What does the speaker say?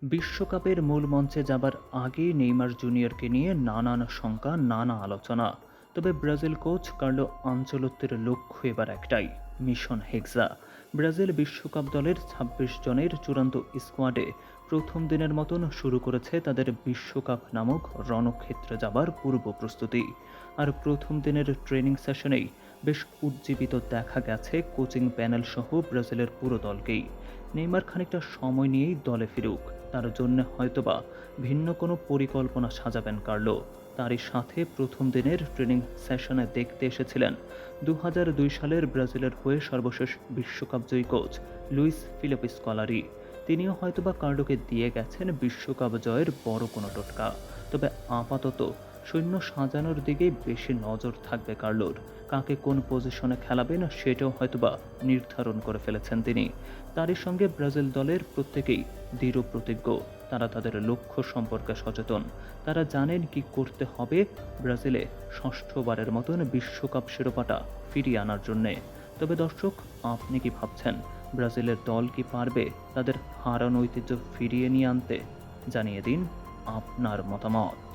বিশ্বকাপের মূল মঞ্চে যাবার আগেই নেইমার জুনিয়রকে নিয়ে নানান শঙ্কা, নানা আলোচনা। তবে ব্রাজিল কোচ কার্লো আনচেলত্তির লক্ষ্য এবার একটাই, মিশন হেক্সা। ব্রাজিল বিশ্বকাপ দলের ২৬ জনের চূড়ান্ত স্কোয়াডে প্রথম দিনের মতন শুরু করেছে তাদের বিশ্বকাপ নামক রণক্ষেত্রে যাবার পূর্ব প্রস্তুতি। আর প্রথম দিনের ট্রেনিং সেশনেই বেশ উজ্জীবিত দেখা গেছে কোচিং প্যানেল সহ ব্রাজিলের পুরো দলকেই। নেইমার খানিকটা সময় নিয়েই দলে ফিরুক, তার জন্য হয়তোবা ভিন্ন কোনো পরিকল্পনা সাজাবেন কার্লো। তারই সাথে প্রথম দিনের ট্রেনিং সেশনে দেখতে এসেছিলেন ২০০২ সালের ব্রাজিলের হয়ে সর্বশেষ বিশ্বকাপ জয়ী কোচ লুইস ফিলিপে স্কলারি। তিনিও হয়তোবা কার্লোকে দিয়ে গেছেন বিশ্বকাপ জয়ের বড় কোনো টোটকা। তবে আপাতত সৈন্য সাজানোর দিকেই বেশি নজর থাকবে কার্লোর। কাকে কোন পজিশনে খেলাবেন সেটাও হয়তোবা নির্ধারণ করে ফেলেছেন তিনি। তারই সঙ্গে ব্রাজিল দলের প্রত্যেকেই দৃঢ় প্রতিজ্ঞ। তারা তাদের লক্ষ্য সম্পর্কে সচেতন। তারা জানেন কি করতে হবে ব্রাজিলে ষষ্ঠবারের মতন বিশ্বকাপ শিরোপাটা ফিরিয়ে আনার জন্যে। তবে দর্শক, আপনি কি ভাবছেন ব্রাজিলের দল কি পারবে তাদের হারানো ঐতিহ্য ফিরিয়ে নিয়ে আনতে? জানিয়ে দিন আপনার মতামত।